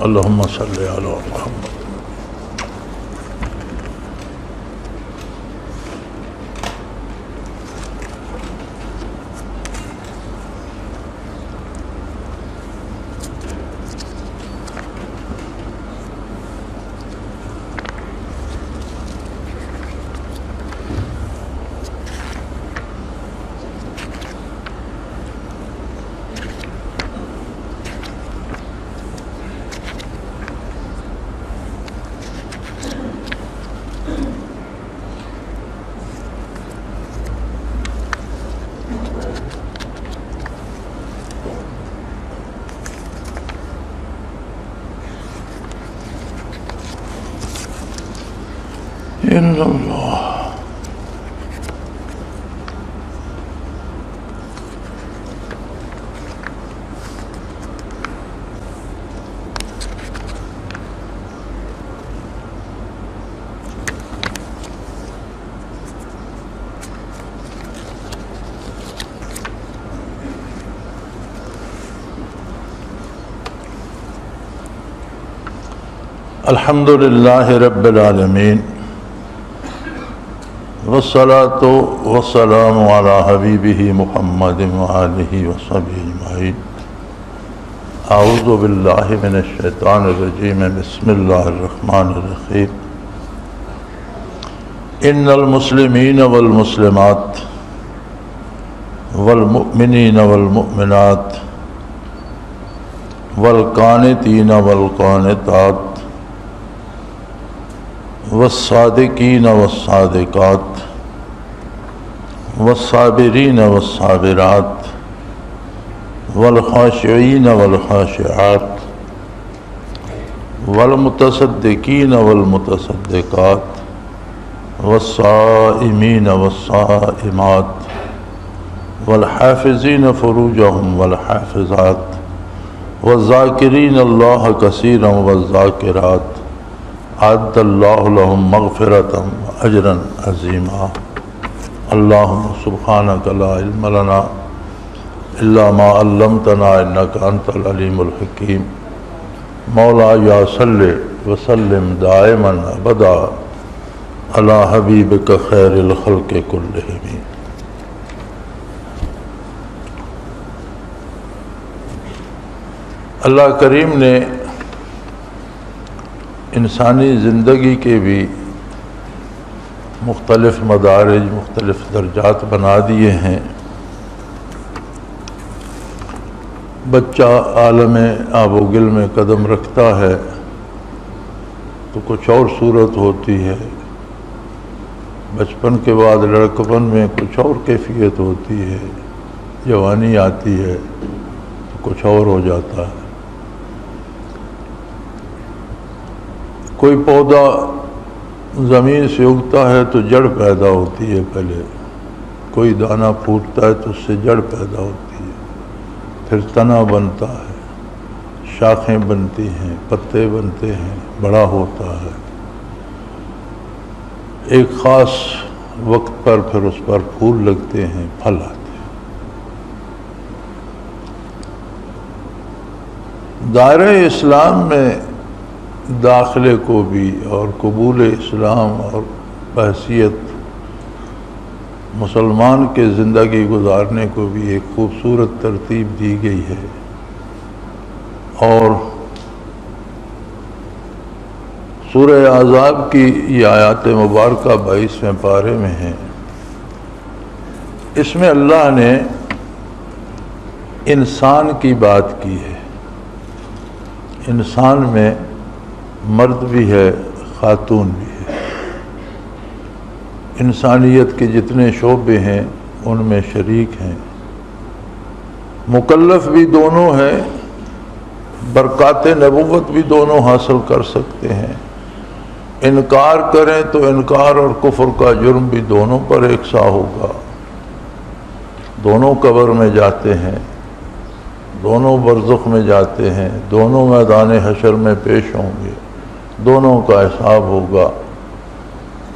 اللہم صلی علی محمد۔ اللہ الحمد للہ رب العالمین والصلاة والسلام علی حبیبہ محمد وآلہ وصحبہ اجمعین۔ اعوذ باللہ من الشیطان الرجیم، بسم اللہ الرحمن الرحیم۔ ان المسلمین والمسلمات والمؤمنین والمؤمنات والقانتین والقانتات والصادقین والصادقات والصابرین والصابرات والخاشعین والخاشعات والمتصدقین والمتصدقات والصائمین والصائمات والحافظین فروجہم والحافظات والذاکرین اللہ کثیرا والذاکرات اعد اللہ لہم مغفرۃ واجرا عظیما۔ اللہم سبحانک لا علم لنا الا ما علمتنا انک انت العلیم الحکیم۔ مولا یا صلی وسلم دائما ابدا علی حبیبک خیر الخلق کلہم۔ اللہ کریم نے انسانی زندگی کے بھی مختلف مدارج، مختلف درجات بنا دیے ہیں۔ بچہ عالم آب و گل میں قدم رکھتا ہے تو کچھ اور صورت ہوتی ہے، بچپن کے بعد لڑکپن میں کچھ اور کیفیت ہوتی ہے، جوانی آتی ہے تو کچھ اور ہو جاتا ہے۔ کوئی پودا زمین سے اگتا ہے تو جڑ پیدا ہوتی ہے پہلے، کوئی دانہ پھوٹتا ہے تو اس سے جڑ پیدا ہوتی ہے، پھر تنا بنتا ہے، شاخیں بنتی ہیں، پتے بنتے ہیں، بڑا ہوتا ہے، ایک خاص وقت پر پھر اس پر پھول لگتے ہیں، پھل آتے ہیں۔ دائرہ اسلام میں داخلے کو بھی اور قبول اسلام اور بحیثیت مسلمان کے زندگی گزارنے کو بھی ایک خوبصورت ترتیب دی گئی ہے، اور سورہ احزاب کی یہ آیات مبارکہ 22ویں پارے میں ہیں۔ اس میں اللہ نے انسان کی بات کی ہے۔ انسان میں مرد بھی ہے، خاتون بھی ہے۔ انسانیت کے جتنے شعبے ہیں ان میں شریک ہیں، مکلف بھی دونوں ہیں، برکات نبوت بھی دونوں حاصل کر سکتے ہیں۔ انکار کریں تو انکار اور کفر کا جرم بھی دونوں پر یکساں ہوگا۔ دونوں قبر میں جاتے ہیں، دونوں برزخ میں جاتے ہیں، دونوں میدان حشر میں پیش ہوں گے، دونوں کا حساب ہوگا۔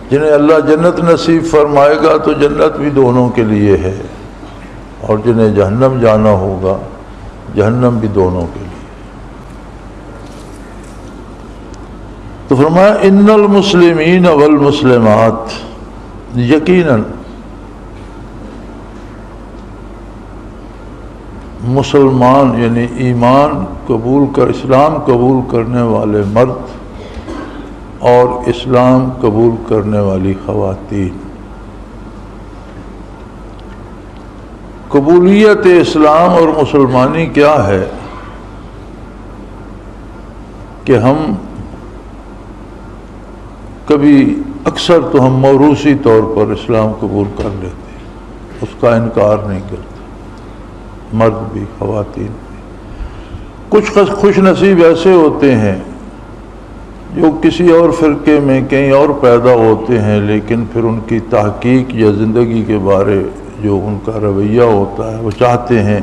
جنہیں اللہ جنت نصیب فرمائے گا تو جنت بھی دونوں کے لیے ہے، اور جنہیں جہنم جانا ہوگا جہنم بھی دونوں کے لیے۔ تو فرمایا ان المسلمین والمسلمات، یقیناً مسلمان یعنی ایمان قبول کر اسلام قبول کرنے والے مرد اور اسلام قبول کرنے والی خواتین، قبولیت اسلام اور مسلمانی کیا ہے کہ ہم کبھی اکثر تو ہم موروثی طور پر اسلام قبول کر لیتے ہیں، اس کا انکار نہیں کرتے، مرد بھی خواتین بھی۔ کچھ خوش نصیب ایسے ہوتے ہیں جو کسی اور فرقے میں کہیں اور پیدا ہوتے ہیں، لیکن پھر ان کی تحقیق یا زندگی کے بارے جو ان کا رویہ ہوتا ہے، وہ چاہتے ہیں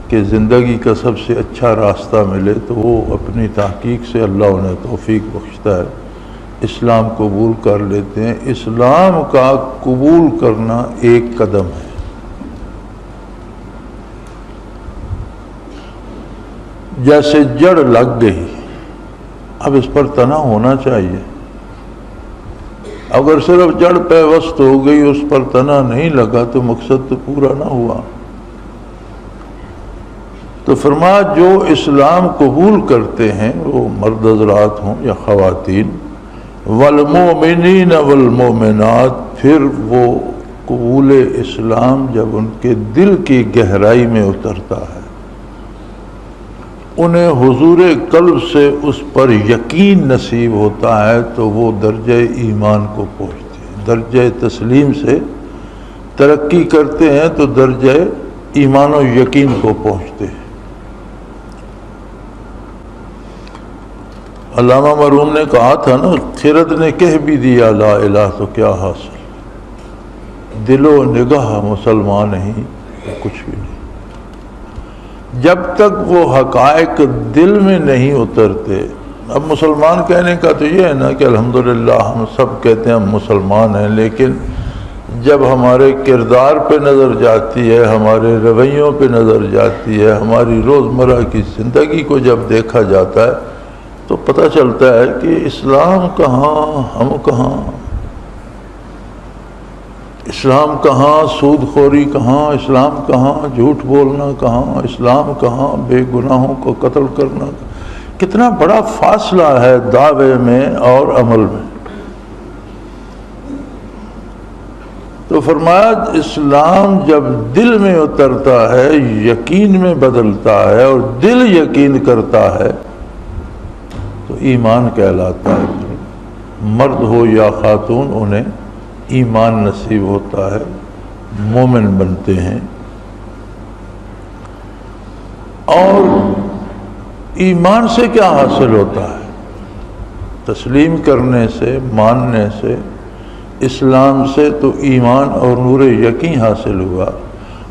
کہ زندگی کا سب سے اچھا راستہ ملے، تو وہ اپنی تحقیق سے اللہ انہیں توفیق بخشتا ہے، اسلام قبول کر لیتے ہیں۔ اسلام کا قبول کرنا ایک قدم ہے، جیسے جڑ لگ گئی اب اس پر تنا ہونا چاہیے، اگر صرف جڑ پیوست ہو گئی اس پر تنا نہیں لگا تو مقصد تو پورا نہ ہوا۔ تو فرمایا جو اسلام قبول کرتے ہیں وہ مرد حضرات ہوں یا خواتین، والمؤمنین والمؤمنات، پھر وہ قبول اسلام جب ان کے دل کی گہرائی میں اترتا ہے، انہیں حضور قلب سے اس پر یقین نصیب ہوتا ہے، تو وہ درجہ ایمان کو پہنچتے ہیں، درجہ تسلیم سے ترقی کرتے ہیں تو درجہ ایمان و یقین کو پہنچتے ہیں۔ علامہ مرحوم نے کہا تھا نا، خرد نے کہہ بھی دیا لا الہ تو کیا حاصل، دل و نگاہ مسلمان نہیں تو کچھ بھی نہیں۔ جب تک وہ حقائق دل میں نہیں اترتے، اب مسلمان کہنے کا تو یہ ہے نا کہ الحمدللہ ہم سب کہتے ہیں ہم مسلمان ہیں، لیکن جب ہمارے کردار پہ نظر جاتی ہے، ہمارے رویوں پہ نظر جاتی ہے، ہماری روزمرہ کی زندگی کو جب دیکھا جاتا ہے تو پتہ چلتا ہے کہ اسلام کہاں ہم کہاں، اسلام کہاں سود خوری کہاں، اسلام کہاں جھوٹ بولنا کہاں، اسلام کہاں بے گناہوں کو قتل کرنا، کتنا بڑا فاصلہ ہے دعوے میں اور عمل میں۔ تو فرمایا اسلام جب دل میں اترتا ہے، یقین میں بدلتا ہے اور دل یقین کرتا ہے تو ایمان کہلاتا ہے۔ مرد ہو یا خاتون انہیں ایمان نصیب ہوتا ہے، مومن بنتے ہیں۔ اور ایمان سے کیا حاصل ہوتا ہے؟ تسلیم کرنے سے، ماننے سے، اسلام سے تو ایمان اور نور یقین حاصل ہوا۔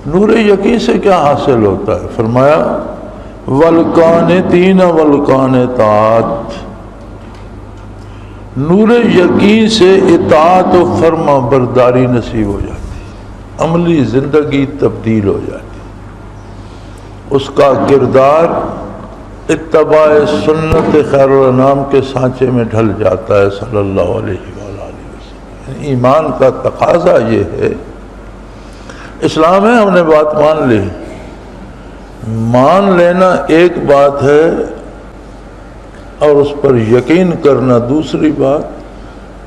نور یقین سے کیا حاصل ہوتا ہے؟ فرمایا والقانتین والقانتات، نور یقین سے اطاعت و فرما برداری نصیب ہو جاتی، عملی زندگی تبدیل ہو جاتی، اس کا کردار اتباع سنت خیر الانام کے سانچے میں ڈھل جاتا ہے صلی اللہ علیہ وآلہ وسلم۔ ایمان کا تقاضا یہ ہے، اسلام ہے ہم نے بات مان لی، مان لینا ایک بات ہے اور اس پر یقین کرنا دوسری بات،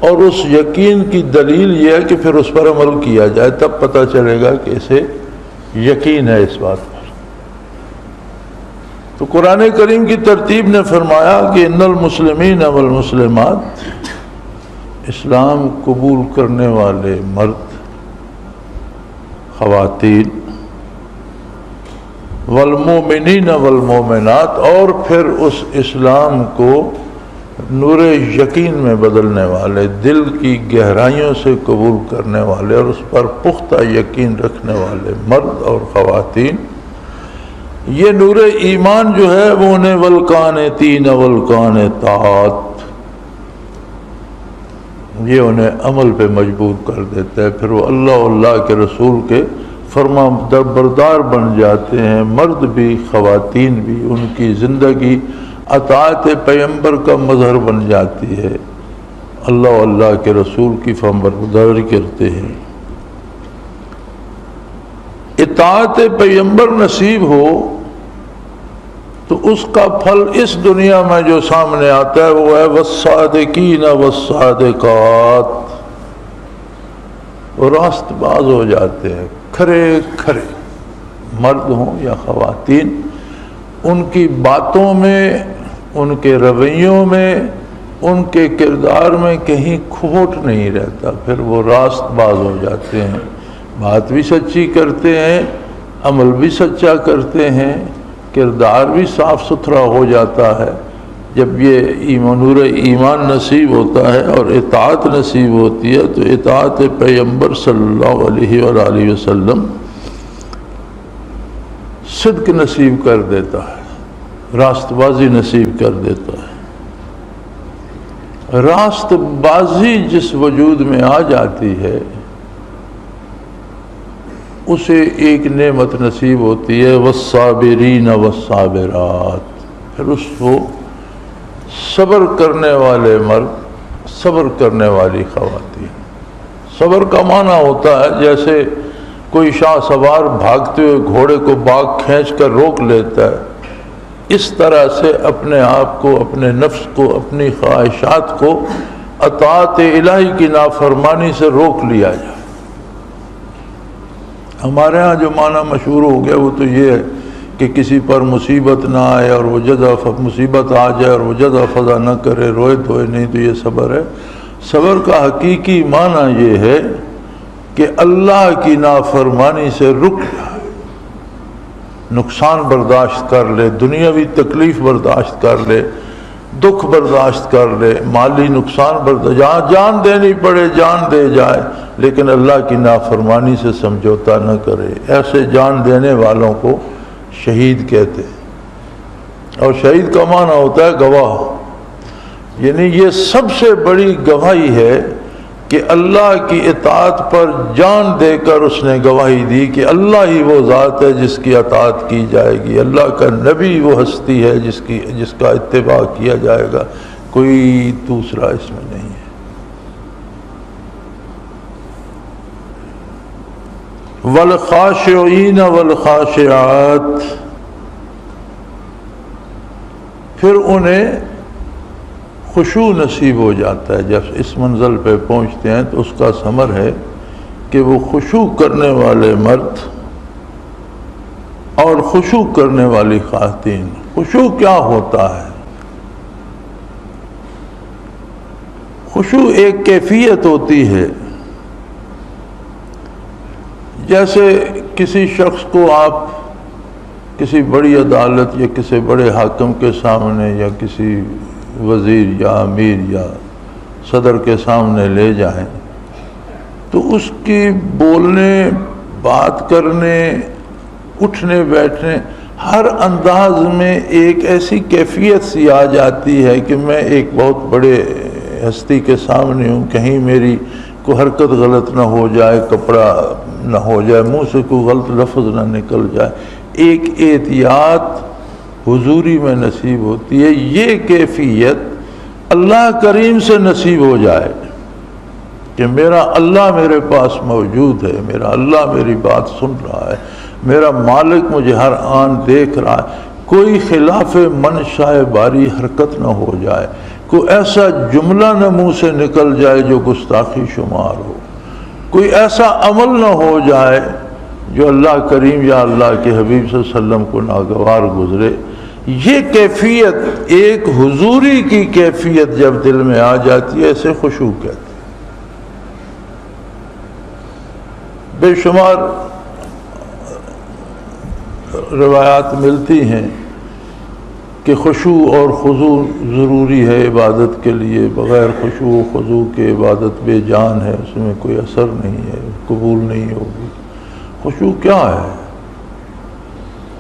اور اس یقین کی دلیل یہ ہے کہ پھر اس پر عمل کیا جائے، تب پتہ چلے گا کہ اسے یقین ہے اس بات پر۔ تو قرآن کریم کی ترتیب نے فرمایا کہ ان المسلمین والمسلمات، اسلام قبول کرنے والے مرد خواتین، والمومنین والمومنات، اور پھر اس اسلام کو نور یقین میں بدلنے والے، دل کی گہرائیوں سے قبول کرنے والے اور اس پر پختہ یقین رکھنے والے مرد اور خواتین، یہ نور ایمان جو ہے وہ انہیں والقانتین والقانتات، یہ انہیں عمل پہ مجبور کر دیتا ہے، پھر وہ اللہ کے رسول کے فرما بردار بن جاتے ہیں، مرد بھی خواتین بھی، ان کی زندگی اطاعت پیغمبر کا مظہر بن جاتی ہے، اللہ اللہ کے رسول کی فرمانبرداری کرتے ہیں۔ اطاعت پیغمبر نصیب ہو تو اس کا پھل اس دنیا میں جو سامنے آتا ہے وہ ہے والصادقین والصادقات، وہ راست باز ہو جاتے ہیں، کھرے کھرے مرد ہوں یا خواتین، ان کی باتوں میں، ان کے رویوں میں، ان کے کردار میں کہیں کھوٹ نہیں رہتا، پھر وہ راست باز ہو جاتے ہیں، بات بھی سچی کرتے ہیں، عمل بھی سچا کرتے ہیں، کردار بھی صاف ستھرا ہو جاتا ہے۔ جب یہ نور ایمان نصیب ہوتا ہے اور اطاعت نصیب ہوتی ہے تو اطاعت پیغمبر صلی اللہ علیہ وآلہ وسلم صدق نصیب کر دیتا ہے، راست بازی نصیب کر دیتا ہے۔ راست بازی جس وجود میں آ جاتی ہے اسے ایک نعمت نصیب ہوتی ہے والصابرین والصابرات، پھر اس کو صبر کرنے والے مرد، صبر کرنے والی خواتین۔ صبر کا معنی ہوتا ہے جیسے کوئی شاہ سوار بھاگتے ہوئے گھوڑے کو باغ کھینچ کر روک لیتا ہے، اس طرح سے اپنے آپ کو، اپنے نفس کو، اپنی خواہشات کو اطاعت الہی کی نافرمانی سے روک لیا جائے۔ ہمارے ہاں جو معنی مشہور ہو گیا وہ تو یہ ہے کہ کسی پر مصیبت نہ آئے اور وہ مصیبت آ جائے اور وہ جزا فضا نہ کرے، روئے دھوئے نہیں، تو یہ صبر ہے۔ صبر کا حقیقی معنی یہ ہے کہ اللہ کی نافرمانی سے رک جائے، نقصان برداشت کر لے، دنیاوی تکلیف برداشت کر لے، دکھ برداشت کر لے، مالی نقصان برداشت، جہاں جان دینی پڑے جان دے جائے، لیکن اللہ کی نافرمانی سے سمجھوتا نہ کرے۔ ایسے جان دینے والوں کو شہید کہتے ہیں، اور شہید کا معنی ہوتا ہے گواہ، یعنی یہ سب سے بڑی گواہی ہے کہ اللہ کی اطاعت پر جان دے کر اس نے گواہی دی کہ اللہ ہی وہ ذات ہے جس کی اطاعت کی جائے گی، اللہ کا نبی وہ ہستی ہے جس کا اتباع کیا جائے گا، کوئی دوسرا اس میں نہیں ہے۔ والخاشعین والخاشعات، پھر انہیں خشوع نصیب ہو جاتا ہے۔ جب اس منزل پہ پہنچتے ہیں تو اس کا ثمر ہے کہ وہ خشوع کرنے والے مرد اور خشوع کرنے والی خواتین۔ خشوع کیا ہوتا ہے؟ خشوع ایک کیفیت ہوتی ہے، جیسے کسی شخص کو آپ کسی بڑی عدالت یا کسی بڑے حاکم کے سامنے یا کسی وزیر یا امیر یا صدر کے سامنے لے جائیں تو اس کی بولنے، بات کرنے، اٹھنے بیٹھنے، ہر انداز میں ایک ایسی کیفیت سی آ جاتی ہے کہ میں ایک بہت بڑے ہستی کے سامنے ہوں، کہیں میری کوئی حرکت غلط نہ ہو جائے، کپڑا نہ ہو جائے، منہ سے کوئی غلط لفظ نہ نکل جائے، ایک احتیاط حضوری میں نصیب ہوتی ہے۔ یہ کیفیت اللہ کریم سے نصیب ہو جائے کہ میرا اللہ میرے پاس موجود ہے، میرا اللہ میری بات سن رہا ہے، میرا مالک مجھے ہر آن دیکھ رہا ہے، کوئی خلاف منشاء باری حرکت نہ ہو جائے، کوئی ایسا جملہ نہ منہ سے نکل جائے جو گستاخی شمار ہو، کوئی ایسا عمل نہ ہو جائے جو اللہ کریم یا اللہ کے حبیب صلی اللہ علیہ وسلم کو ناگوار گزرے۔ یہ کیفیت، ایک حضوری کی کیفیت جب دل میں آ جاتی ہے، اسے خشوع کہتے ہیں۔ بے شمار روایات ملتی ہیں کہ خشوع اور خضوع ضروری ہے عبادت کے لیے، بغیر خشوع و خضوع کے عبادت بے جان ہے، اس میں کوئی اثر نہیں ہے، قبول نہیں ہوگی۔ خشوع کیا ہے؟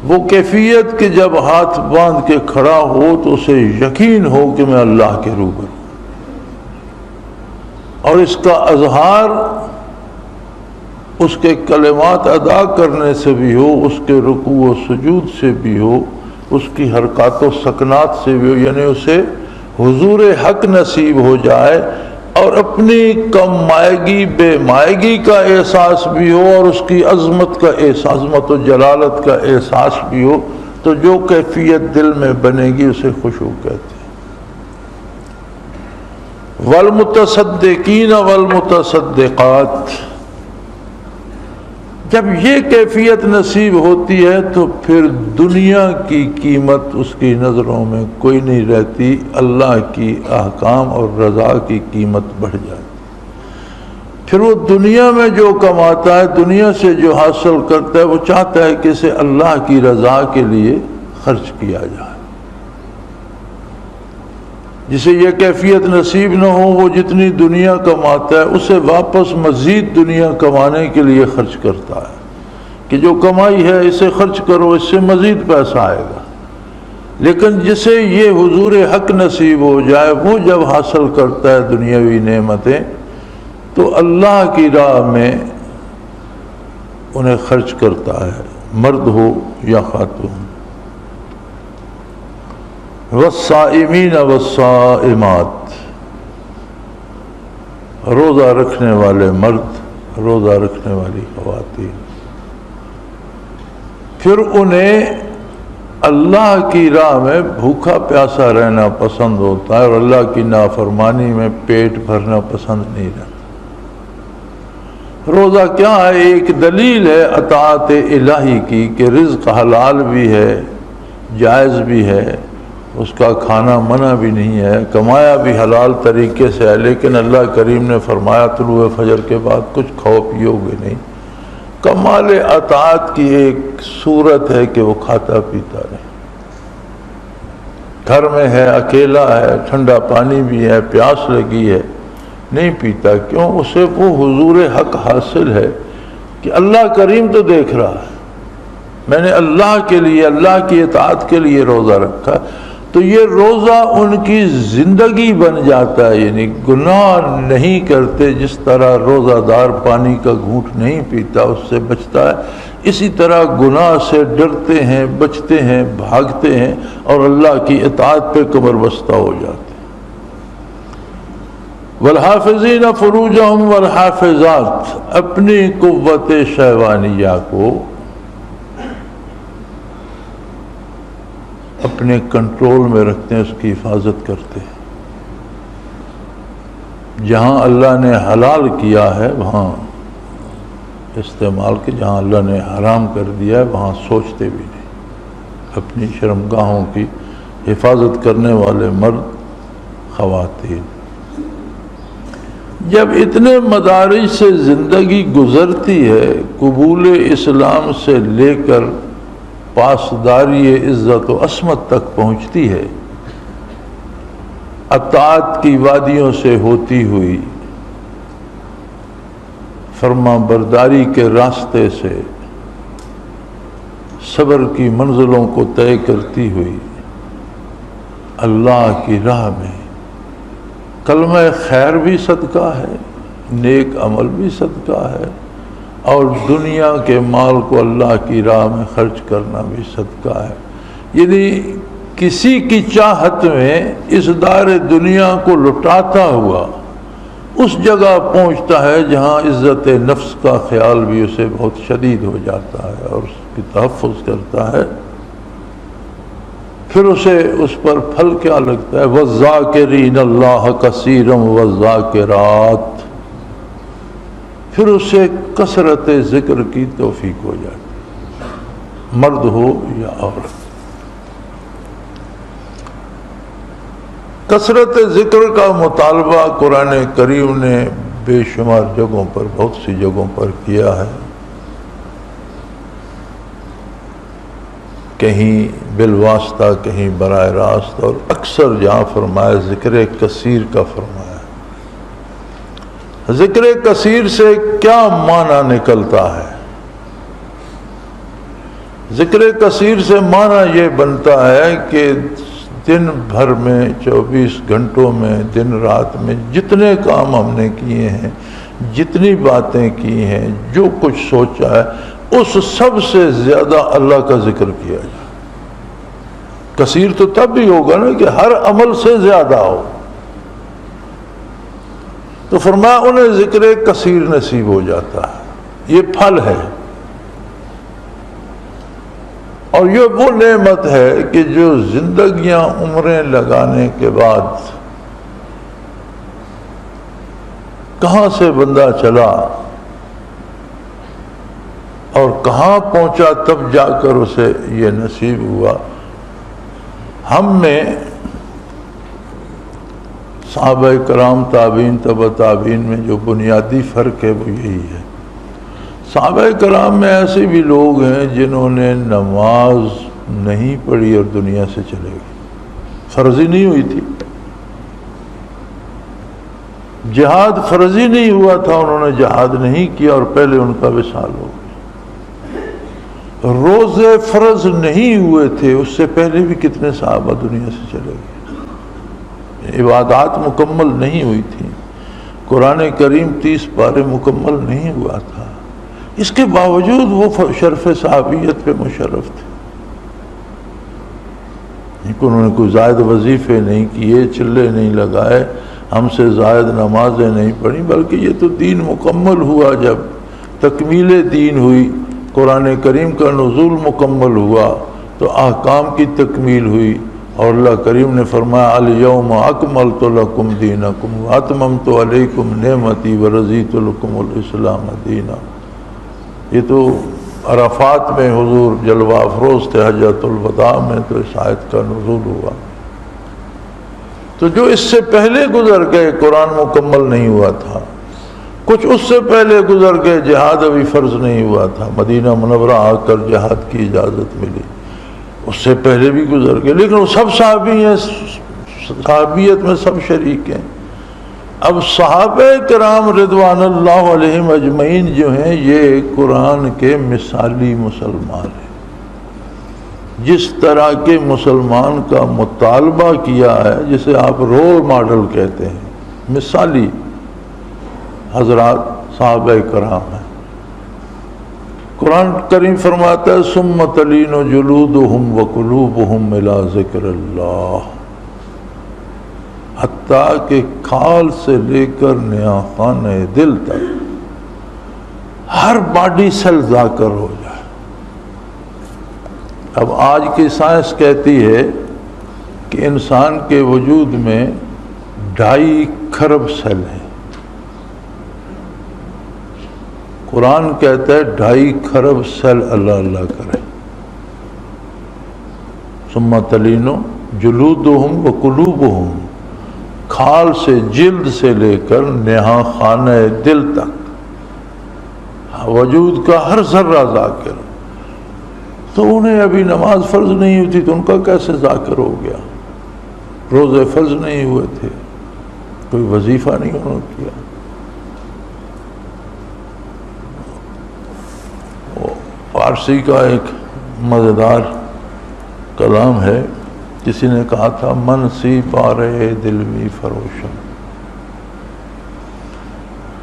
وہ کیفیت کہ جب ہاتھ باندھ کے کھڑا ہو تو اسے یقین ہو کہ میں اللہ کے روبرو ہوں، اور اس کا اظہار اس کے کلمات ادا کرنے سے بھی ہو، اس کے رکوع و سجود سے بھی ہو، اس کی حرکات و سکنات سے بھی ہو، یعنی اسے حضور حق نصیب ہو جائے اور اپنی کم مائگی بے مائگی کا احساس بھی ہو اور اس کی عظمت کا احساس، عظمت و جلالت کا احساس بھی ہو، تو جو کیفیت دل میں بنے گی اسے خشوع کہتے ہیں۔ والمتصدقین والمتصدقات، جب یہ کیفیت نصیب ہوتی ہے تو پھر دنیا کی قیمت اس کی نظروں میں کوئی نہیں رہتی، اللہ کی احکام اور رضا کی قیمت بڑھ جاتی۔ پھر وہ دنیا میں جو کماتا ہے، دنیا سے جو حاصل کرتا ہے، وہ چاہتا ہے کہ اسے اللہ کی رضا کے لیے خرچ کیا جائے۔ جسے یہ کیفیت نصیب نہ ہو، وہ جتنی دنیا کماتا ہے اسے واپس مزید دنیا کمانے کے لیے خرچ کرتا ہے کہ جو کمائی ہے اسے خرچ کرو، اس سے مزید پیسہ آئے گا۔ لیکن جسے یہ حضور حق نصیب ہو جائے، وہ جب حاصل کرتا ہے دنیاوی نعمتیں، تو اللہ کی راہ میں انہیں خرچ کرتا ہے، مرد ہو یا خاتون۔ والصائمین والصائمات، روزہ رکھنے والے مرد، روزہ رکھنے والی خواتین، پھر انہیں اللہ کی راہ میں بھوکا پیاسا رہنا پسند ہوتا ہے اور اللہ کی نافرمانی میں پیٹ بھرنا پسند نہیں رہتا۔ روزہ کیا ہے؟ ایک دلیل ہے اطاعت الہی کی کہ رزق حلال بھی ہے، جائز بھی ہے، اس کا کھانا منع بھی نہیں ہے، کمایا بھی حلال طریقے سے ہے، لیکن اللہ کریم نے فرمایا طلوع فجر کے بعد کچھ کھاؤ پیو گے نہیں۔ کمال اطاعت کی ایک صورت ہے کہ وہ کھاتا پیتا رہے، گھر میں ہے، اکیلا ہے، ٹھنڈا پانی بھی ہے، پیاس لگی ہے، نہیں پیتا۔ کیوں؟ اسے وہ حضور حق حاصل ہے کہ اللہ کریم تو دیکھ رہا ہے، میں نے اللہ کے لیے، اللہ کی اطاعت کے لیے روزہ رکھا، تو یہ روزہ ان کی زندگی بن جاتا ہے، یعنی گناہ نہیں کرتے۔ جس طرح روزہ دار پانی کا گھونٹ نہیں پیتا، اس سے بچتا ہے، اسی طرح گناہ سے ڈرتے ہیں، بچتے ہیں، بھاگتے ہیں اور اللہ کی اطاعت پہ کمر بستہ ہو جاتے ہیں۔ والحافظین فروجہم والحافظات، اپنی قوت شہوانیہ کو اپنے کنٹرول میں رکھتے ہیں، اس کی حفاظت کرتے ہیں۔ جہاں اللہ نے حلال کیا ہے وہاں استعمال کے، جہاں اللہ نے حرام کر دیا ہے وہاں سوچتے بھی نہیں۔ اپنی شرمگاہوں کی حفاظت کرنے والے مرد، خواتین، جب اتنے مدارج سے زندگی گزرتی ہے، قبول اسلام سے لے کر پاسداری عزت و عصمت تک پہنچتی ہے، اطاعت کی وادیوں سے ہوتی ہوئی، فرما برداری کے راستے سے صبر کی منزلوں کو طے کرتی ہوئی، اللہ کی راہ میں کلمہ خیر بھی صدقہ ہے، نیک عمل بھی صدقہ ہے، اور دنیا کے مال کو اللہ کی راہ میں خرچ کرنا بھی صدقہ ہے۔ یعنی کسی کی چاہت میں اس دار دنیا کو لٹاتا ہوا اس جگہ پہنچتا ہے جہاں عزت نفس کا خیال بھی اسے بہت شدید ہو جاتا ہے اور اس کی تحفظ کرتا ہے۔ پھر اسے اس پر پھل کیا لگتا ہے؟ وَالذَّاكِرِينَ اللَّهَ كَثِيرًا وَالذَّاكِرَاتِ، پھر اسے کثرت ذکر کی توفیق ہو جاتی، مرد ہو یا عورت۔ کثرت ذکر کا مطالبہ قرآن کریم نے بے شمار جگہوں پر، بہت سی جگہوں پر کیا ہے، کہیں بالواسطہ، کہیں براہ راست، اور اکثر جہاں فرمایا ذکر کثیر کا فرمایا۔ ذکر کثیر سے کیا معنی نکلتا ہے؟ ذکر کثیر سے معنی یہ بنتا ہے کہ دن بھر میں 24 گھنٹوں میں، دن رات میں جتنے کام ہم نے کیے ہیں، جتنی باتیں کی ہیں، جو کچھ سوچا ہے، اس سب سے زیادہ اللہ کا ذکر کیا جائے۔ کثیر تو تب بھی ہوگا نا کہ ہر عمل سے زیادہ ہو. تو فرمایا انہیں ذکر کثیر نصیب ہو جاتا ہے. یہ پھل ہے اور یہ وہ نعمت ہے کہ جو زندگیاں عمریں لگانے کے بعد کہاں سے بندہ چلا اور کہاں پہنچا تب جا کر اسے یہ نصیب ہوا. ہم میں صحابہ کرام تابعین تبع تابعین میں جو بنیادی فرق ہے وہ یہی ہے. صحابہ کرام میں ایسے بھی لوگ ہیں جنہوں نے نماز نہیں پڑھی اور دنیا سے چلے گئے, فرضی نہیں ہوئی تھی. جہاد فرضی نہیں ہوا تھا, انہوں نے جہاد نہیں کیا اور پہلے ان کا وصال ہو گیا. روزے فرض نہیں ہوئے تھے, اس سے پہلے بھی کتنے صحابہ دنیا سے چلے گئے. عبادات مکمل نہیں ہوئی تھیں, قرآن کریم 30 پارے مکمل نہیں ہوا تھا, اس کے باوجود وہ شرف صحابیت پہ مشرف تھے. انہوں نے کوئی زائد وظیفے نہیں کیے, چلے نہیں لگائے, ہم سے زائد نمازیں نہیں پڑھی, بلکہ یہ تو دین مکمل ہوا جب تکمیل دین ہوئی, قرآن کریم کا نزول مکمل ہوا تو احکام کی تکمیل ہوئی. اور اللہ کریم نے فرمایا الیوم اکملت لکم دینکم واتممت علیکم نعمتی ورضیت لکم الاسلام دینا. یہ تو عرفات میں حضور جلوہ افروز تھے, حجۃ الوداع میں تو اس آیت کا نزول ہوا. تو جو اس سے پہلے گزر گئے قرآن مکمل نہیں ہوا تھا, کچھ اس سے پہلے گزر گئے جہاد ابھی فرض نہیں ہوا تھا, مدینہ منورہ آ کر جہاد کی اجازت ملی, اس سے پہلے بھی گزر گئے, لیکن وہ سب صحابی ہیں, صحابیت میں سب شریک ہیں. اب صحابہ کرام رضوان اللہ علیہم اجمعین جو ہیں یہ قرآن کے مثالی مسلمان ہیں. جس طرح کے مسلمان کا مطالبہ کیا ہے, جسے آپ رول ماڈل کہتے ہیں, مثالی حضرات صحابہ کرام ہیں. قرآن کریم فرماتا ہے ثم تلین جلودہم وقلوبہم الی ذکر اللہ, حتیٰ کہ کھال سے لے کر نیا خانہ دل تک ہر باڈی سیل ذاکر ہو جائے. اب آج کی سائنس کہتی ہے کہ انسان کے وجود میں 2.5 کھرب سیل ہیں, قرآن کہتا ہے 2.5 کھرب سیل اللہ اللہ کرے. ثم تلین جلودہم وقلوبہم, کھال سے جلد سے لے کر نہا خانہ دل تک وجود کا ہر ذرہ ذاکر. تو انہیں ابھی نماز فرض نہیں ہوئی تھی تو ان کا کیسے ذاکر ہو گیا؟ روزے فرض نہیں ہوئے تھے, کوئی وظیفہ نہیں انہوں نے کیا. فارسی کا ایک مزیدار کلام ہے, کسی نے کہا تھا من سی پارے دل می فروشم,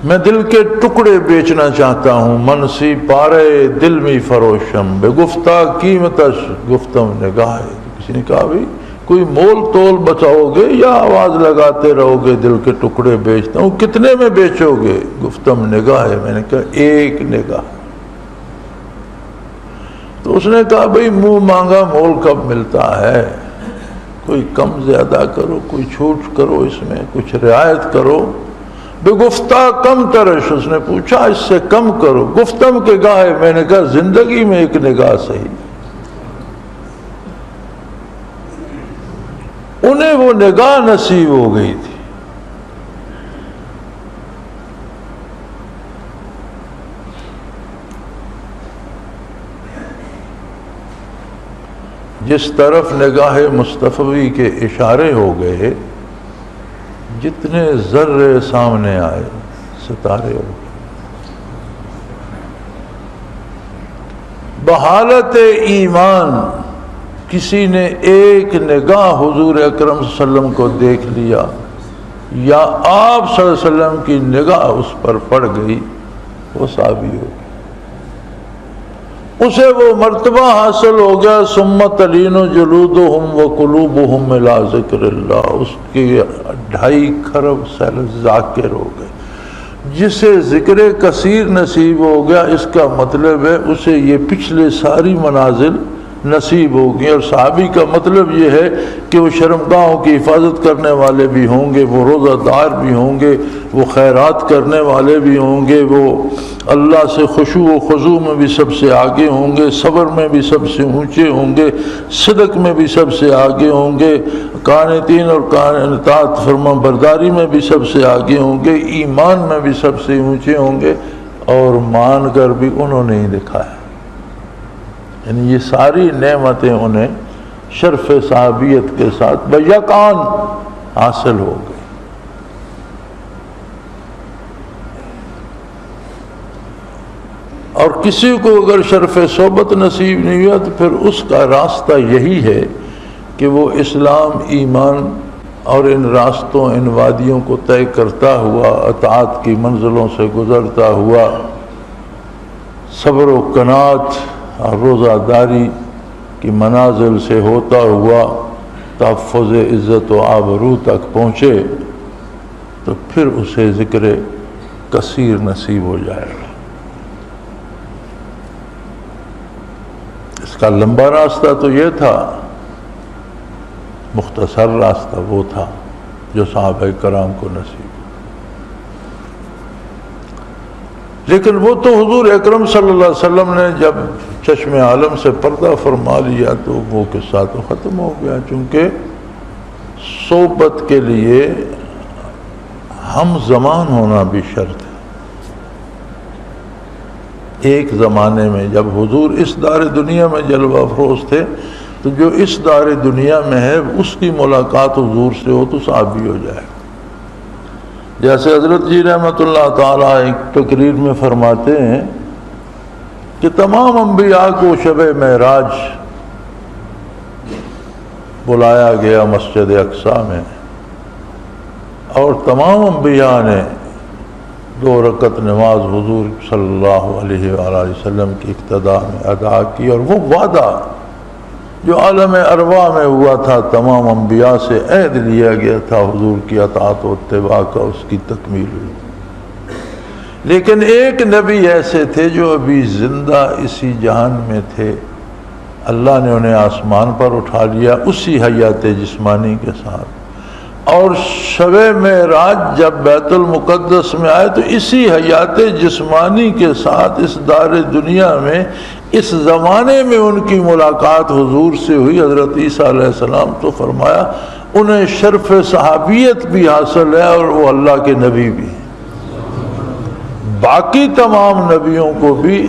میں دل کے ٹکڑے بیچنا چاہتا ہوں. من سی پارے دل می فروشم بے گفتہ قیمتش گفتم نگاہ. کسی نے کہا بھائی کوئی مول تول بچاؤ گے یا آواز لگاتے رہو گے دل کے ٹکڑے بیچتا ہوں, کتنے میں بیچو گے؟ گفتم نگاہ ہے. میں نے کہا ایک نگاہ. تو اس نے کہا بھئی منہ مانگا مول کب ملتا ہے, کوئی کم زیادہ کرو, کوئی چھوٹ کرو, اس میں کچھ رعایت کرو. بے گفتہ کم ترش, اس نے پوچھا اس سے کم کرو. گفتم کے گاہے. میں نے کہا زندگی میں ایک نگاہ صحیح. انہیں وہ نگاہ نصیب ہو گئی تھی. جس طرف نگاہ مصطفی کے اشارے ہو گئے, جتنے ذرے سامنے آئے ستارے ہو گئے. بحالت ایمان کسی نے ایک نگاہ حضور اکرم صلی اللہ علیہ وسلم کو دیکھ لیا یا آپ صلی اللہ علیہ وسلم کی نگاہ اس پر پڑ گئی, وہ صحابی ہو گئی. اسے وہ مرتبہ حاصل ہو گیا ثم تلین جلودہم وقلوبہم الی ذکر اللہ، اس کے 2.5 کھرب سیل ذاکر ہو گئے۔ جسے ذکر کثیر نصیب ہو گیا اس کا مطلب ہے اسے یہ پچھلے ساری منازل نصیب ہوگی، اور صحابی کا مطلب یہ ہے کہ وہ شرمگاہوں کی حفاظت کرنے والے بھی ہوں گے، وہ روزہ دار بھی ہوں گے، وہ خیرات کرنے والے بھی ہوں گے، وہ اللہ سے خشوع و خضوع میں بھی سب سے آگے ہوں گے، صبر میں بھی سب سے اونچے ہوں گے، صدق میں بھی سب سے آگے ہوں گے، قانتین اور اطاعت فرما برداری میں بھی سب سے آگے ہوں گے، ایمان میں بھی سب سے اونچے ہوں گے، اور مان کر بھی انہوں نے ہی دکھایا۔ یعنی یہ ساری نعمتیں انہیں شرف صحابیت کے ساتھ بیقان حاصل ہو گئی۔ اور کسی کو اگر شرف صحبت نصیب نہیں ہوا تو پھر اس کا راستہ یہی ہے کہ وہ اسلام، ایمان اور ان راستوں، ان وادیوں کو طے کرتا ہوا، اطاعت کی منزلوں سے گزرتا ہوا، صبر و قناعت اور روزہ داری کی منازل سے ہوتا ہوا تحفظ عزت و آبرو تک پہنچے تو پھر اسے ذکر کثیر نصیب ہو جائے گا۔ اس کا لمبا راستہ تو یہ تھا، مختصر راستہ وہ تھا جو صحابہ کرام کو نصیب، لیکن وہ تو حضور اکرم صلی اللہ علیہ وسلم نے جب چشم عالم سے پردہ فرما لیا تو وہ قصہ تو ختم ہو گیا، چونکہ صحبت کے لیے ہم زمان ہونا بھی شرط ہے۔ ایک زمانے میں جب حضور اس دار دنیا میں جلوہ افروز تھے تو جو اس دار دنیا میں ہے اس کی ملاقات حضور سے ہو تو صحابی ہو جائے۔ جیسے حضرت جی رحمۃ اللہ تعالیٰ ایک تقریر میں فرماتے ہیں کہ تمام انبیاء کو شب معراج بلایا گیا مسجد اقصیٰ میں، اور تمام انبیاء نے 2 رکعت نماز حضور صلی اللہ علیہ وآلہ وسلم کی اقتداء میں ادا کی، اور وہ وعدہ جو عالم ارواح میں ہوا تھا تمام انبیاء سے عہد لیا گیا تھا حضور کی اطاعت و اتباع کا، اس کی تکمیل ہوئی۔ لیکن ایک نبی ایسے تھے جو ابھی زندہ اسی جہان میں تھے، اللہ نے انہیں آسمان پر اٹھا لیا اسی حیات جسمانی کے ساتھ، اور شب معراج جب بیت المقدس میں آئے تو اسی حیات جسمانی کے ساتھ اس دار دنیا میں اس زمانے میں ان کی ملاقات حضور سے ہوئی حضرت عیسیٰ علیہ السلام، تو فرمایا انہیں شرف صحابیت بھی حاصل ہے اور وہ اللہ کے نبی بھی ہیں۔ باقی تمام نبیوں کو بھی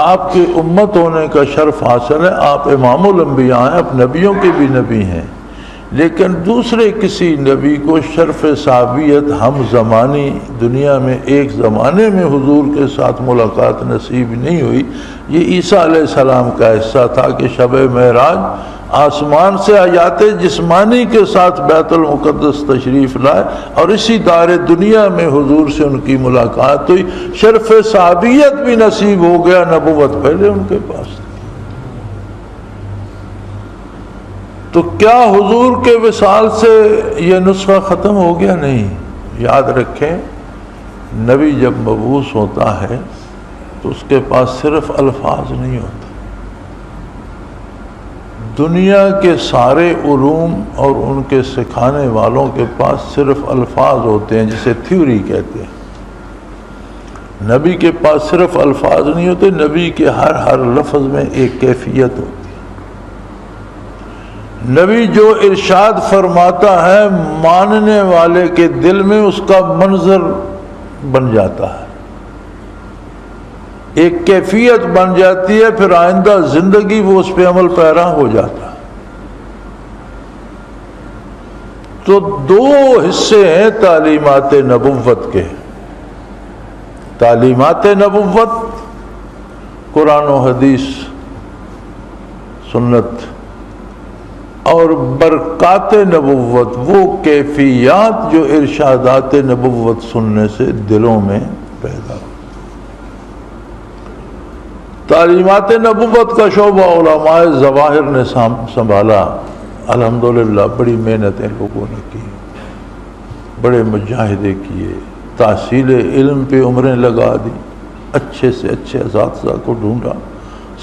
آپ کی امت ہونے کا شرف حاصل ہے، آپ امام الانبیاء ہیں، آپ نبیوں کے بھی نبی ہیں، لیکن دوسرے کسی نبی کو شرف صحابیت ہم زمانی دنیا میں ایک زمانے میں حضور کے ساتھ ملاقات نصیب نہیں ہوئی۔ یہ عیسیٰ علیہ السلام کا حصہ تھا کہ شب معراج آسمان سے حیات جسمانی کے ساتھ بیت المقدس تشریف لائے، اور اسی دار دنیا میں حضور سے ان کی ملاقات ہوئی، شرف صحابیت بھی نصیب ہو گیا، نبوت پہلے ان کے پاس تھی۔ تو کیا حضور کے وصال سے یہ نسخہ ختم ہو گیا؟ نہیں۔ یاد رکھیں، نبی جب مبعوث ہوتا ہے تو اس کے پاس صرف الفاظ نہیں ہوتے، دنیا کے سارے علوم اور ان کے سکھانے والوں کے پاس صرف الفاظ ہوتے ہیں، جسے تھیوری کہتے ہیں۔ نبی کے پاس صرف الفاظ نہیں ہوتے، نبی کے ہر لفظ میں ایک کیفیت ہوتی ہے۔ نبی جو ارشاد فرماتا ہے ماننے والے کے دل میں اس کا منظر بن جاتا ہے، ایک کیفیت بن جاتی ہے، پھر آئندہ زندگی وہ اس پہ عمل پیرا ہو جاتا ہے۔ تو 2 حصے ہیں تعلیمات نبوت کے، تعلیمات نبوت قرآن و حدیث سنت، اور برکات نبوت وہ کیفیات جو ارشادات نبوت سننے سے دلوں میں پیدا ہو۔ تعلیمات نبوت کا شعبہ علماء ظواہر نے سنبھالا، الحمدللہ بڑی محنتیں لوگوں نے کی، بڑے مجاہدے کیے، تحصیل علم پہ عمریں لگا دی، اچھے سے اچھے اساتذہ کو ڈھونڈا،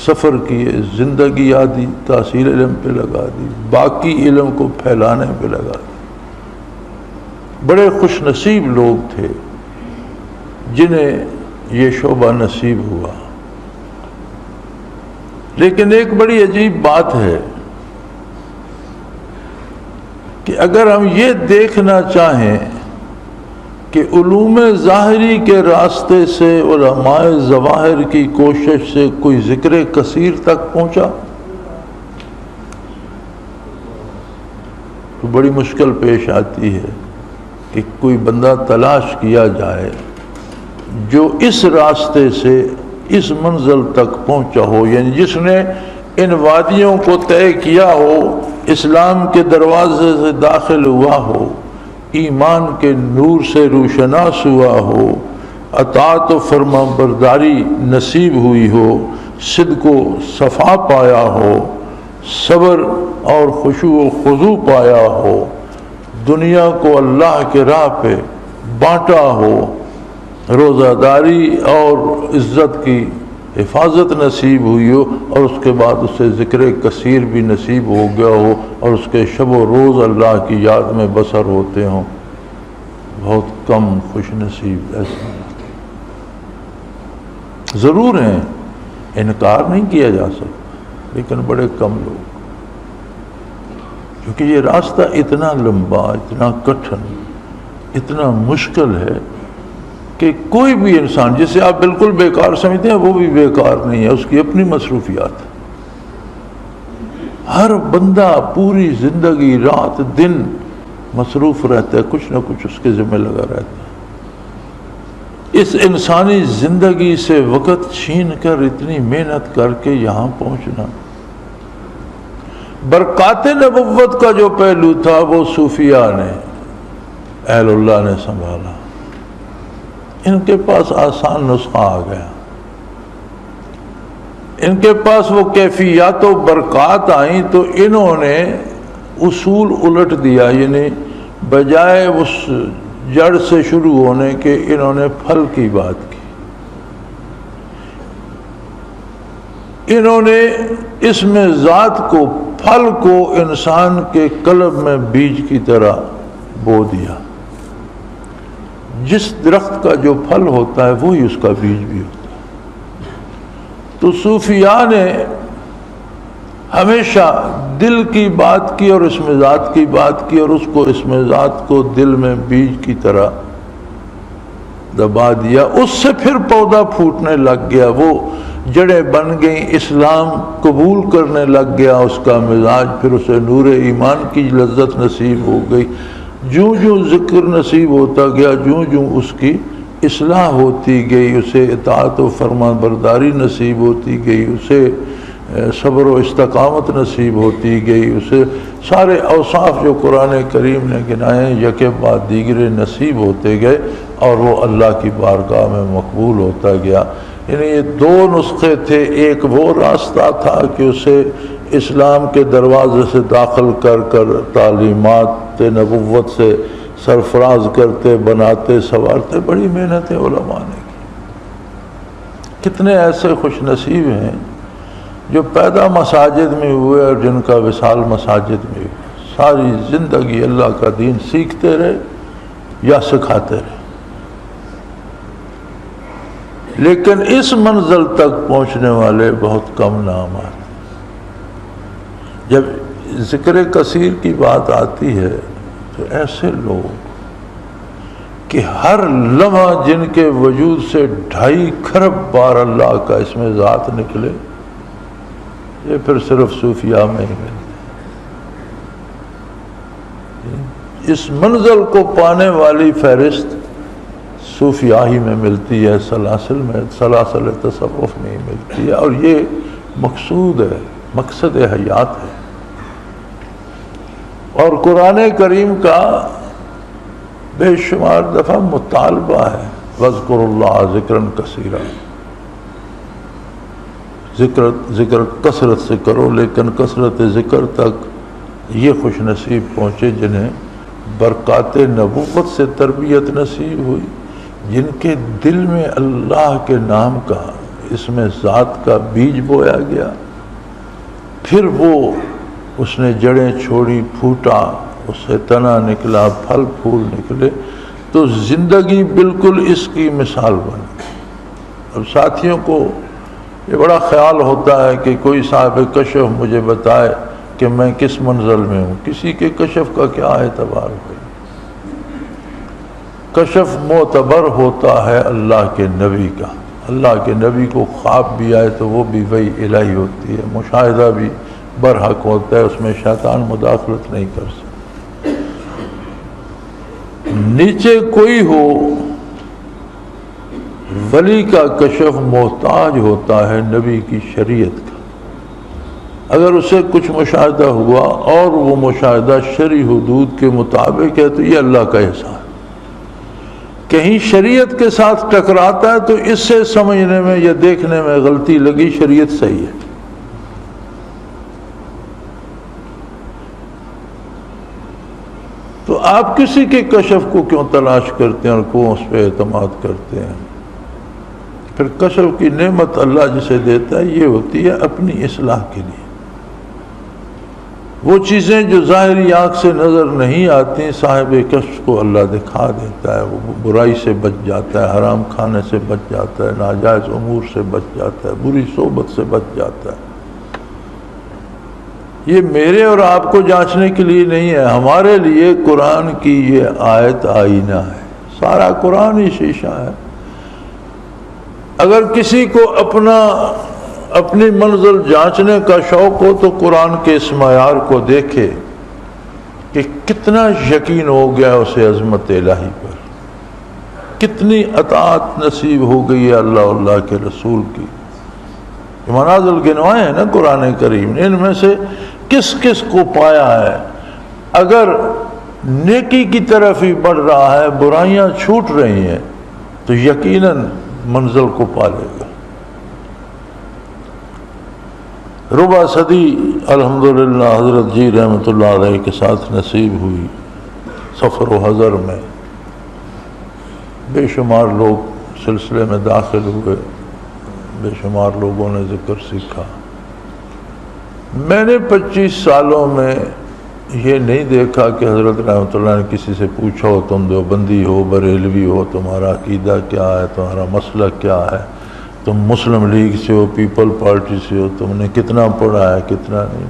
سفر کیے، زندگی آدھی تحصیل علم پہ لگا دی، باقی علم کو پھیلانے پہ لگا دی۔ بڑے خوش نصیب لوگ تھے جنہیں یہ شعبہ نصیب ہوا۔ لیکن ایک بڑی عجیب بات ہے کہ اگر ہم یہ دیکھنا چاہیں کہ علوم ظاہری کے راستے سے علماء ظواہر کی کوشش سے کوئی ذکر کثیر تک پہنچا تو بڑی مشکل پیش آتی ہے کہ کوئی بندہ تلاش کیا جائے جو اس راستے سے اس منزل تک پہنچا ہو، یعنی جس نے ان وادیوں کو طے کیا ہو، اسلام کے دروازے سے داخل ہوا ہو، ایمان کے نور سے روشناس ہوا ہو، اطاعت و فرما برداری نصیب ہوئی ہو، صدق و صفا پایا ہو، صبر اور خشوع و خضوع پایا ہو، دنیا کو اللہ کے راہ پہ بانٹا ہو، روزہ داری اور عزت کی حفاظت نصیب ہوئی ہو، اور اس کے بعد اسے ذکر کثیر بھی نصیب ہو گیا ہو، اور اس کے شب و روز اللہ کی یاد میں بسر ہوتے ہوں، بہت کم خوش نصیب ایسے ضرور ہیں، انکار نہیں کیا جا سکتا، لیکن بڑے کم لوگ، کیونکہ یہ راستہ اتنا لمبا، اتنا کٹھن، اتنا مشکل ہے کہ کوئی بھی انسان جسے آپ بالکل بیکار سمجھتے ہیں وہ بھی بیکار نہیں ہے، اس کی اپنی مصروفیات ہے۔ ہر بندہ پوری زندگی رات دن مصروف رہتا ہے، کچھ نہ کچھ اس کے ذمہ لگا رہتا ہے۔ اس انسانی زندگی سے وقت چھین کر اتنی محنت کر کے یہاں پہنچنا، برکات نبوت کا جو پہلو تھا وہ صوفیاء نے، اہل اللہ نے سنبھالا۔ ان کے پاس آسان نسخہ آ گیا، ان کے پاس وہ کیفیات و برکات آئیں تو انہوں نے اصول الٹ دیا، یعنی بجائے اس جڑ سے شروع ہونے کے انہوں نے پھل کی بات کی۔ انہوں نے اس میں ذات کو، پھل کو انسان کے قلب میں بیج کی طرح بو دیا۔ جس درخت کا جو پھل ہوتا ہے وہی اس کا بیج بھی ہوتا ہے۔ تو صوفیاء نے ہمیشہ دل کی بات کی اور اس میں ذات کی بات کی، اور اس کو اس میں ذات کو دل میں بیج کی طرح دبا دیا۔ اس سے پھر پودا پھوٹنے لگ گیا، وہ جڑیں بن گئیں، اسلام قبول کرنے لگ گیا اس کا مزاج، پھر اسے نور ایمان کی لذت نصیب ہو گئی۔ جوں جوں ذکر نصیب ہوتا گیا، جوں جوں اس کی اصلاح ہوتی گئی، اسے اطاعت و فرما برداری نصیب ہوتی گئی، اسے صبر و استقامت نصیب ہوتی گئی، اسے سارے اوصاف جو قرآن کریم نے گنائے یکے بعد دیگرے نصیب ہوتے گئے، اور وہ اللہ کی بارگاہ میں مقبول ہوتا گیا۔ یعنی یہ دو نسخے تھے، ایک وہ راستہ تھا کہ اسے اسلام کے دروازے سے داخل کر کر تعلیمات نبوت سے سرفراز کرتے، بناتے، سنوارتے، بڑی محنتیں علماء نے کی۔ کتنے ایسے خوش نصیب ہیں جو پیدا مساجد میں ہوئے اور جن کا وصال مساجد میں ہوئے، ساری زندگی اللہ کا دین سیکھتے رہے یا سکھاتے رہے، لیکن اس منزل تک پہنچنے والے بہت کم نام آتے۔ جب ذکر کثیر کی بات آتی ہے تو ایسے لوگ کہ ہر لمحہ جن کے وجود سے 2.5 کھرب بار اللہ کا اس میں ذات نکلے، یہ پھر صرف صوفیاء میں ہی ملتے۔ اس منزل کو پانے والی فہرست صوفیاء ہی میں ملتی ہے، سلاسل میں، سلاسل تصوف میں ہی ملتی ہے، اور یہ مقصود ہے، مقصد حیات ہے۔ اور قرآن کریم کا بے شمار دفعہ مطالبہ ہے، وَاذْكُرُوا اللَّهَ ذِكْرًا كَثِيرًا۔ ذکر کثرت سے کرو، لیکن کثرت ذکر تک یہ خوش نصیب پہنچے جنہیں برکات نبوت سے تربیت نصیب ہوئی، جن کے دل میں اللہ کے نام کا، اس میں ذات کا بیج بویا گیا، پھر وہ اس نے جڑیں چھوڑی، پھوٹا، اس سے تنا نکلا، پھل پھول نکلے، تو زندگی بالکل اس کی مثال بنی۔ اب ساتھیوں کو یہ بڑا خیال ہوتا ہے کہ کوئی صاحب کشف مجھے بتائے کہ میں کس منزل میں ہوں۔ کسی کے کشف کا کیا اعتبار ہے؟ کشف معتبر ہوتا ہے اللہ کے نبی کا۔ اللہ کے نبی کو خواب بھی آئے تو وہ بھی وحی الہی ہوتی ہے، مشاہدہ بھی برحق ہوتا ہے، اس میں شیطان مداخلت نہیں کر سکتا۔ نیچے کوئی ہو، ولی کا کشف محتاج ہوتا ہے نبی کی شریعت کا۔ اگر اسے کچھ مشاہدہ ہوا اور وہ مشاہدہ شرعی حدود کے مطابق ہے تو یہ اللہ کا احسان۔ کہیں شریعت کے ساتھ ٹکراتا ہے تو اس سے سمجھنے میں یا دیکھنے میں غلطی لگی، شریعت صحیح ہے۔ تو آپ کسی کے کشف کو کیوں تلاش کرتے ہیں اور کیوں اس پہ اعتماد کرتے ہیں؟ پھر کشف کی نعمت اللہ جسے دیتا ہے یہ ہوتی ہے اپنی اصلاح کے لیے۔ وہ چیزیں جو ظاہری آنکھ سے نظر نہیں آتی، صاحب کشف کو اللہ دکھا دیتا ہے، وہ برائی سے بچ جاتا ہے، حرام کھانے سے بچ جاتا ہے، ناجائز امور سے بچ جاتا ہے، بری صحبت سے بچ جاتا ہے۔ یہ میرے اور آپ کو جانچنے کے لیے نہیں ہے، ہمارے لیے قرآن کی یہ آیت آئینہ ہے، سارا قرآن ہی شیشہ ہے۔ اگر کسی کو اپنی منزل جانچنے کا شوق ہو تو قرآن کے اس معیار کو دیکھے کہ کتنا یقین ہو گیا اسے عظمت الہی پر، کتنی اطاعت نصیب ہو گئی ہے اللہ کے رسول کی۔ منازل گنوائے ہیں نا قرآن کریم نے، ان میں سے کس کس کو پایا ہے؟ اگر نیکی کی طرف ہی بڑھ رہا ہے، برائیاں چھوٹ رہی ہیں، تو یقیناً منزل کو پا لے گا۔ ربع صدی الحمدللہ حضرت جی رحمۃ اللہ علیہ کے ساتھ نصیب ہوئی، سفر و حضر میں بے شمار لوگ سلسلے میں داخل ہوئے، بے شمار لوگوں نے ذکر سیکھا۔ میں نے 25 سالوں میں یہ نہیں دیکھا کہ حضرت رحمۃ اللہ نے کسی سے پوچھا ہو تم دیوبندی ہو، بریلوی ہو، تمہارا عقیدہ کیا ہے، تمہارا مسلک کیا ہے، تم مسلم لیگ سے ہو، پیپل پارٹی سے ہو، تم نے کتنا پڑھا ہے، کتنا نہیں۔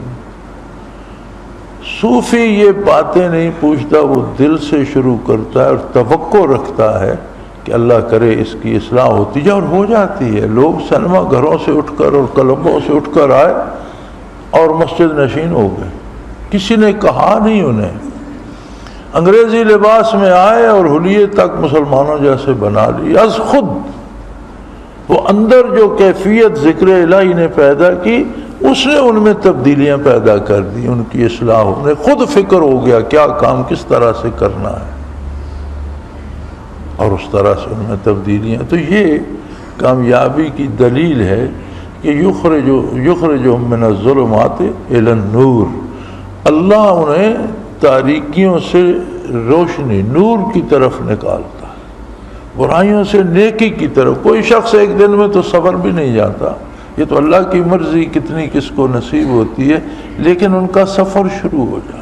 صوفی یہ باتیں نہیں پوچھتا، وہ دل سے شروع کرتا ہے اور توقع رکھتا ہے کہ اللہ کرے اس کی اصلاح ہوتی جائے، اور ہو جاتی ہے۔ لوگ سینما گھروں سے اٹھ کر اور کلبوں سے اٹھ کر آئے اور مسجد نشین ہو گئے، کسی نے کہا نہیں انہیں۔ انگریزی لباس میں آئے اور حلیے تک مسلمانوں جیسے بنا لی، از خود وہ اندر جو کیفیت ذکر الہی نے پیدا کی اس نے ان میں تبدیلیاں پیدا کر دی، ان کی اصلاح انہیں خود فکر ہو گیا کیا کام کس طرح سے کرنا ہے، اور اس طرح سے ان میں تبدیلیاں۔ تو یہ کامیابی کی دلیل ہے کہ یخرجہم من الظلمات الی النور، اللہ انہیں تاریکیوں سے روشنی، نور کی طرف نکالتا ہے، برائیوں سے نیکی کی طرف۔ کوئی شخص ایک دن میں تو سفر بھی نہیں جاتا، یہ تو اللہ کی مرضی کتنی کس کو نصیب ہوتی ہے، لیکن ان کا سفر شروع ہو جاتا۔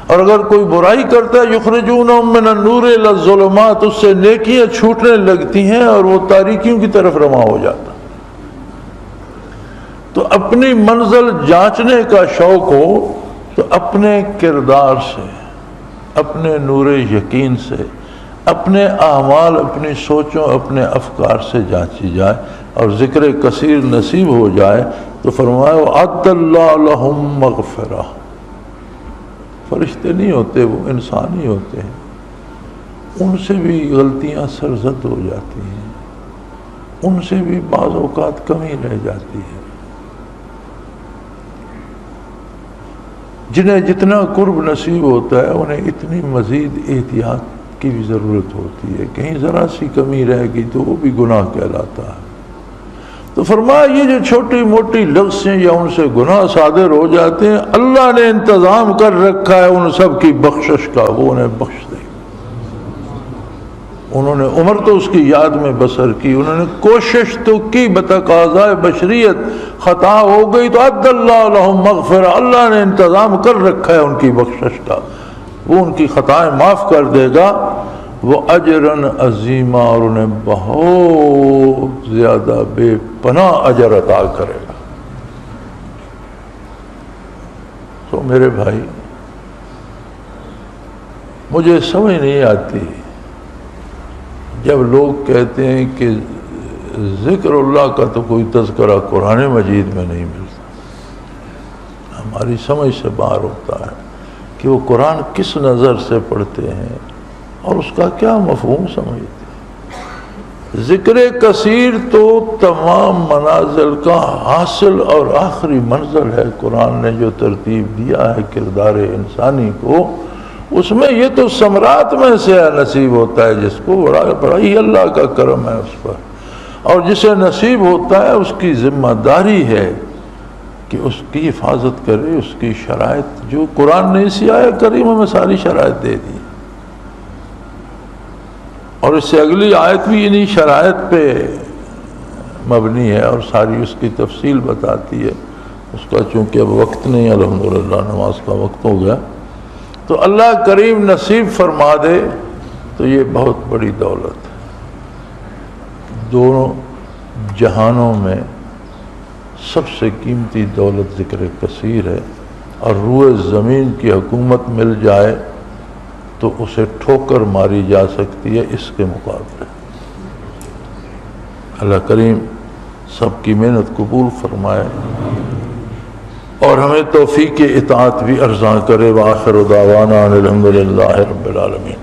اور اگر کوئی برائی کرتا ہے یخرجونہم من النور الی الظلمات، اس سے نیکیاں چھوٹنے لگتی ہیں اور وہ تاریکیوں کی طرف رواں ہو جاتا۔ تو اپنی منزل جانچنے کا شوق ہو تو اپنے کردار سے، اپنے نور یقین سے، اپنے اعمال، اپنی سوچوں، اپنے افکار سے جانچی جائے اور ذکر کثیر نصیب ہو جائے تو فرمایا وَعَدَّ اللَّهُ لَهُمْ مَغْفِرَةً۔ فرشتے نہیں ہوتے، وہ انسان ہی ہوتے ہیں، ان سے بھی غلطیاں سرزد ہو جاتی ہیں، ان سے بھی بعض اوقات کمی رہ جاتی ہے۔ جنہیں جتنا قرب نصیب ہوتا ہے انہیں اتنی مزید احتیاط کی بھی ضرورت ہوتی ہے، کہیں ذرا سی کمی رہ گئی تو وہ بھی گناہ کہلاتا ہے۔ تو فرمایا یہ جو چھوٹی موٹی لفظ ہیں یا ان سے گناہ صادر ہو جاتے ہیں، اللہ نے انتظام کر رکھا ہے ان سب کی بخشش کا، وہ انہیں بخش دے۔ انہوں نے عمر تو اس کی یاد میں بسر کی، انہوں نے کوشش تو کی، بتقاضائے بشریت خطا ہو گئی تو عد اللہ لہم مغفرہ، اللہ نے انتظام کر رکھا ہے ان کی بخشش کا، وہ ان کی خطائیں معاف کر دے گا، وہ اجرن عظیمہ، اور انہیں بہت زیادہ بے پناہ اجر عطا کرے گا۔ تو میرے بھائی، مجھے سمجھ نہیں آتی جب لوگ کہتے ہیں کہ ذکر اللہ کا تو کوئی تذکرہ قرآن مجید میں نہیں ملتا، ہماری سمجھ سے باہر ہوتا ہے کہ وہ قرآن کس نظر سے پڑھتے ہیں اور اس کا کیا مفہوم سمجھتے ہیں۔ ذکر کثیر تو تمام منازل کا حاصل اور آخری منزل ہے، قرآن نے جو ترتیب دیا ہے کردار انسانی کو، اس میں یہ تو ثمرات میں سے نصیب ہوتا ہے جس کو، بڑا ہی اللہ کا کرم ہے اس پر، اور جسے نصیب ہوتا ہے اس کی ذمہ داری ہے کہ اس کی حفاظت کرے، اس کی شرائط، جو قرآن نے اسی آیت کریمہ میں ساری شرائط دے دی، اور اس سے اگلی آیت بھی انہی شرائط پہ مبنی ہے اور ساری اس کی تفصیل بتاتی ہے۔ اس کا چونکہ اب وقت نہیں، الحمدللہ نماز کا وقت ہو گیا، تو اللہ کریم نصیب فرما دے تو یہ بہت بڑی دولت ہے۔ دونوں جہانوں میں سب سے قیمتی دولت ذکر کثیر ہے، اور روئے زمین کی حکومت مل جائے تو اسے ٹھوکر ماری جا سکتی ہے اس کے مقابلے۔ اللہ کریم سب کی محنت قبول فرمائے اور ہمیں توفیق اطاعت بھی ارزاں کرے۔ وآخر دعوانا الحمدللہ رب العالمین۔